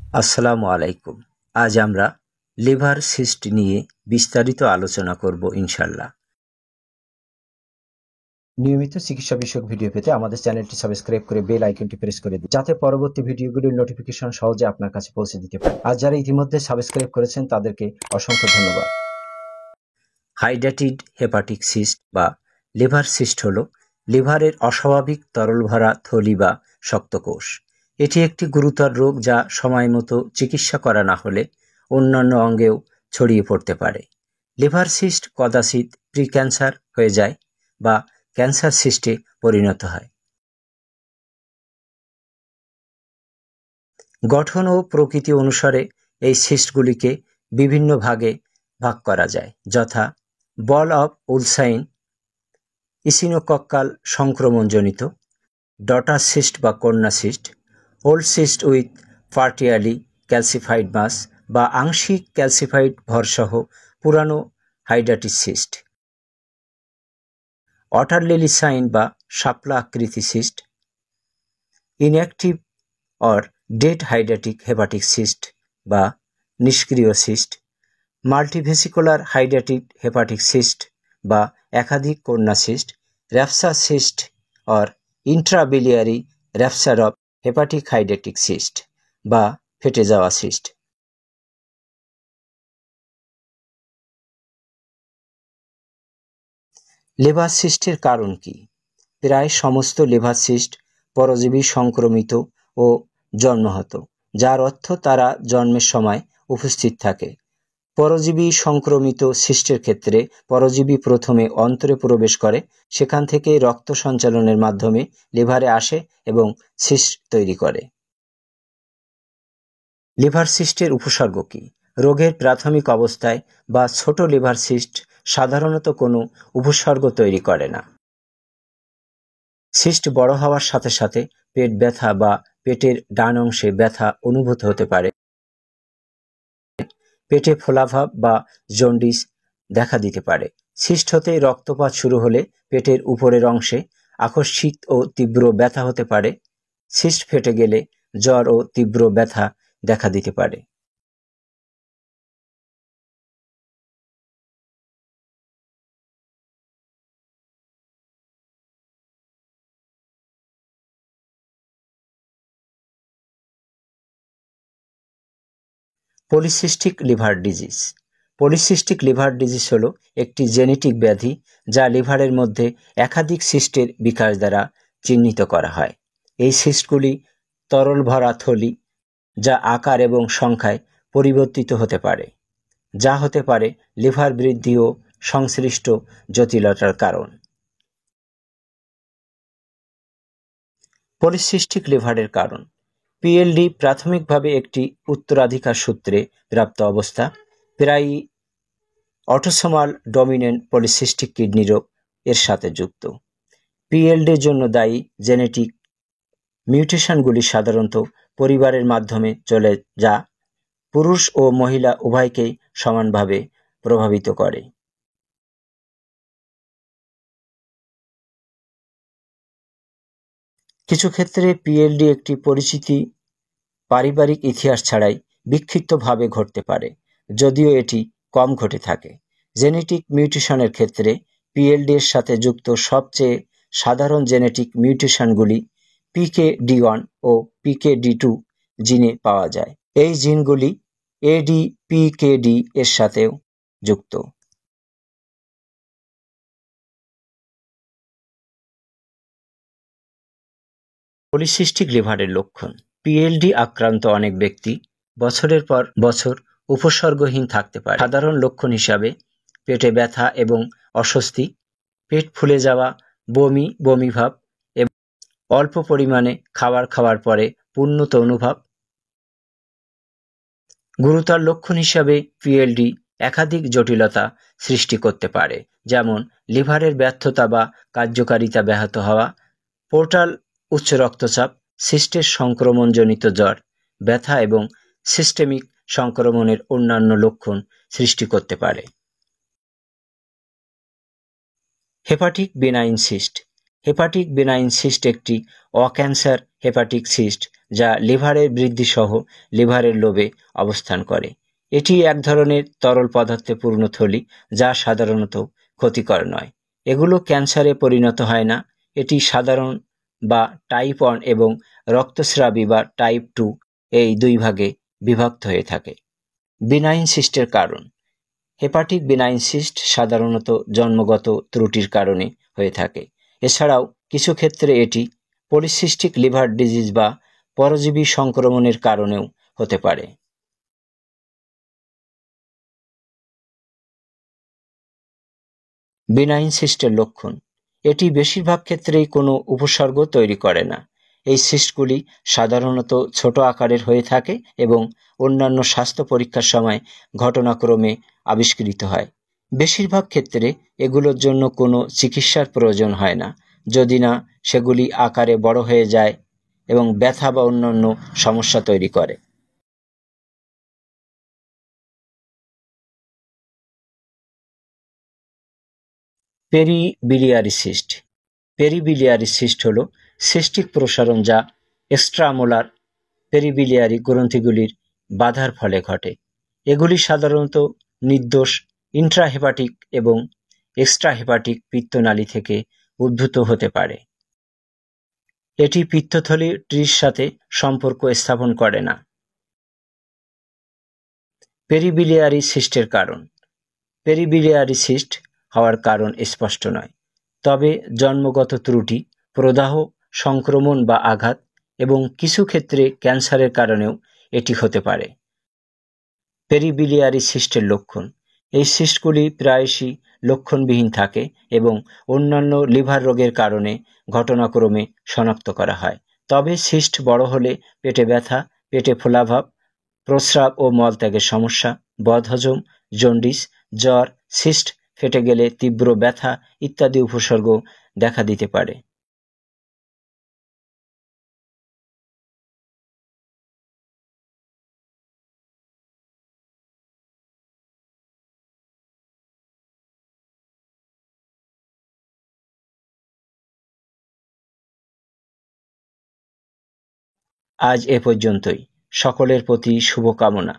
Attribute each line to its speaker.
Speaker 1: আসসালামু আলাইকুম। আজ আমরা লিভার সিস্ট নিয়ে বিস্তারিত আলোচনা করব ইনশাল্লাহ। নিয়মিত চিকিৎসা বিষয়ক ভিডিও পেতে আমাদের চ্যানেলটি সাবস্ক্রাইব করে বেল আইকনটি প্রেস করে দিন, যাতে পরবর্তী ভিডিওগুলির নোটিফিকেশন সহজে আপনার কাছে পৌঁছে দিতে পারে। আর যারা ইতিমধ্যে সাবস্ক্রাইব করেছেন তাদেরকে অসংখ্য ধন্যবাদ। হাইড্রেটেড হেপাটিক সিস্ট বা লিভার সিস্ট হল লিভারের অস্বাভাবিক তরল ভরা থলি বা শক্ত কোষ। এটি একটি গুরুতর রোগ যা সময়মতো চিকিৎসা করা না হলে অন্যান্য অঙ্গেও ছড়িয়ে পড়তে পারে। লিভার সিস্ট কদাচিৎ প্রি-ক্যান্সার হয়ে যায় বা ক্যান্সার সিস্টে পরিণত হয়। গঠন ও প্রকৃতি অনুসারে এই সিস্টগুলিকে বিভিন্ন ভাগে ভাগ করা যায়, যথা বল অফ উলসাইন ইসিনোকক্কাল সংক্রমণজনিত, ডটার সিস্ট বা কন্যা cyst, old cyst with partially calcified mass বা আংশিক ক্যালসিফাইড ভরসহ পুরানো হাইড্রেটিক সিস্ট, ওয়াটার লিলি সাইন বা শাপলা আকৃতি সিস্ট, ইনঅ্যাক্টিভ অর ডেড হাইড্রেটিক হেপাটিক সিস্ট বা নিষ্ক্রিয় সিস্ট, মাল্টিভেসিকুলার হাইড্রেটিক হেপাটিক সিস্ট বা একাধিক কন্যা cyst, rupture cyst or intrabiliary rupture of hepatic হাইড্রেটিক সিস্ট বা ফেটে যাওয়া সিস্ট। লিভার সিস্টের কারণ কি? প্রায় সমস্ত লিভার সিস্ট পরজীবী সংক্রমিত ও জন্মগত, যার অর্থ তারা জন্মের সময় উপস্থিত থাকে। পরজীবী সংক্রমিত সিস্টের ক্ষেত্রে পরজীবী প্রথমে অন্তরে প্রবেশ করে, সেখান থেকে রক্ত সঞ্চালনের মাধ্যমে লিভারে আসে এবং সিস্ট তৈরি করে। লিভার সিস্টের উপসর্গ কি? রোগের প্রাথমিক অবস্থায় বা ছোট লিভার সিস্ট সাধারণত কোনো উপসর্গ তৈরি করে না। সিস্ট বড় হওয়ার সাথে সাথে পেট ব্যথা বা পেটের ডান অংশে ব্যথা অনুভূত হতে পারে। পেটে ফোলাভাব বা জন্ডিস দেখা দিতে পারে। সিস্ট হতে রক্তপাত শুরু হলে পেটের উপরের অংশে আকস্মিক ও তীব্র ব্যথা হতে পারে। সিস্ট ফেটে গেলে জ্বর ও তীব্র ব্যথা দেখা দিতে পারে। Polycystic liver disease. Polycystic liver disease হল একটি জেনেটিক ব্যাধি যা লিভারের মধ্যে একাধিক সিস্টের বিকাশ দ্বারা চিহ্নিত করা হয়। এই সিস্টগুলি তরল ভরা থলি যা আকার এবং সংখ্যায় পরিবর্তিত হতে পারে, যা হতে পারে লিভার বৃদ্ধি ও সংশ্লিষ্ট জটিলতার কারণ। পলিসিস্টিক লিভারের কারণ। পিএলডি প্রাথমিকভাবে একটি উত্তরাধিকার সূত্রে প্রাপ্ত অবস্থা, প্রায়ই অটোসোমাল ডমিনেন্ট পলিসিস্টিক কিডনি রোগ এর সাথে যুক্ত। পিএলডির জন্য দায়ী জেনেটিক মিউটেশনগুলি সাধারণত পরিবারের মাধ্যমে চলে যা পুরুষ ও মহিলা উভয়কেই সমানভাবে প্রভাবিত করে। কিছু ক্ষেত্রে পিএলডি একটি পরিচিতি পারিবারিক ইতিহাস ছাড়াই বিক্ষিপ্তভাবে ঘটতে পারে, যদিও এটি কম ঘটে থাকে। জেনেটিক মিউটেশনের ক্ষেত্রে পিএলডি এর সাথে যুক্ত সবচেয়ে সাধারণ জেনেটিক মিউটেশনগুলি পিকেডি1 ও পিকেডি2 জিনে পাওয়া যায়। এই জিনগুলি এডিপিকেডি এর সাথেও যুক্ত। পলিসিস্টিক লিভারের লক্ষণ। পিএলডি আক্রান্ত অনেক ব্যক্তি বছরের পর বছর উপসর্গহীন থাকতে পারে। সাধারণ লক্ষণ হিসাবে পেটে ব্যথা এবং অস্বস্তি, পেট ফুলে যাওয়া, বমি বমি ভাব এবং অল্প পরিমাণে খাবার খাওয়ার পরে পূর্ণতা অনুভব। গুরুতর লক্ষণ হিসাবে পিএলডি একাধিক জটিলতা সৃষ্টি করতে পারে, যেমন লিভারের ব্যর্থতা বা কার্যকারিতা ব্যাহত হওয়া, পোর্টাল উচ্চ রক্তচাপ, সিস্টের সংক্রমণজনিত জ্বর, ব্যথা এবং সিস্টেমিক সংক্রমণের অন্যান্য লক্ষণ সৃষ্টি করতে পারে। Hepatic benign cyst. Hepatic benign cyst একটি অক্যান্সার হেপাটিক সিস্ট যা লিভারের বৃদ্ধি সহ লিভারের লোবে অবস্থান করে। এটি এক ধরনের তরল পদার্থে পূর্ণ থলি যা সাধারণত ক্ষতিকর নয়। এগুলো ক্যান্সারে পরিণত হয় না। এটি সাধারণ বা টাইপ 1 এবং রক্তস্রাবী বা টাইপ 2 এই দুই ভাগে বিভক্ত হয়ে থাকে। বিনাইন সিস্টের কারণ। হেপাটিক বিনাইন সিস্ট সাধারণত জন্মগত ত্রুটির কারণে হয়ে থাকে। এছাড়াও কিছু ক্ষেত্রে এটি পলিসিস্টিক লিভার ডিজিজ বা পরজীবী সংক্রমণের কারণেও হতে পারে। বিনাইন সিস্টের লক্ষণ। এটি বেশিরভাগ ক্ষেত্রেই কোনো উপসর্গ তৈরি করে না। এই সিস্টগুলি সাধারণত ছোট আকারের হয়ে থাকে এবং অন্যান্য স্বাস্থ্য পরীক্ষার সময় ঘটনাক্রমে আবিষ্কৃত হয়। বেশিরভাগ ক্ষেত্রে এগুলোর জন্য কোনো চিকিৎসার প্রয়োজন হয় না, যদি না সেগুলি আকারে বড় হয়ে যায় এবং ব্যথা বা অন্যান্য সমস্যা তৈরি করে। পেরিবিলিয়ারি সিস্ট। পেরিবিলিয়ারি সিস্ট হল সিস্টিক প্রসারণ যা এক্সট্রামোলার পেরিবিলিয়ারি গ্রন্থিগুলির বাধার ফলে ঘটে। এগুলি সাধারণত নির্দোষ ইন্ট্রাহেপাটিক এবং এক্সট্রাহেপাটিক পিত্তনালী থেকে উদ্ভূত হতে পারে। এটি পিত্তথলিটির সাথে সম্পর্ক স্থাপন করে না। পেরিবিলিয়ারি সিস্টের কারণ। পেরিবিলিয়ারি সিস্ট হওয়ার কারণ স্পষ্ট নয়, তবে জন্মগত ত্রুটি, প্রদাহ, সংক্রমণ বা আঘাত এবং কিছু ক্ষেত্রে ক্যান্সারের কারণেও এটি হতে পারে। পেরিবিলিয়ারি সিস্টের লক্ষণ। এই সিস্টগুলি প্রায়শই লক্ষণবিহীন থাকে এবং অন্যান্য লিভার রোগের কারণে ঘটনাক্রমে শনাক্ত করা হয়। তবে সিস্ট বড় হলে পেটে ব্যথা, পেটে ফোলাভাব, প্রস্রাব ও মলত্যাগের সমস্যা, বদহজম, জন্ডিস, জ্বর, সিস্ট ফেটে গেলে তীব্র ব্যথা ইত্যাদি উপসর্গ দেখা দিতে পারে। আজ এ পর্যন্তই। সকলের প্রতি শুভকামনা।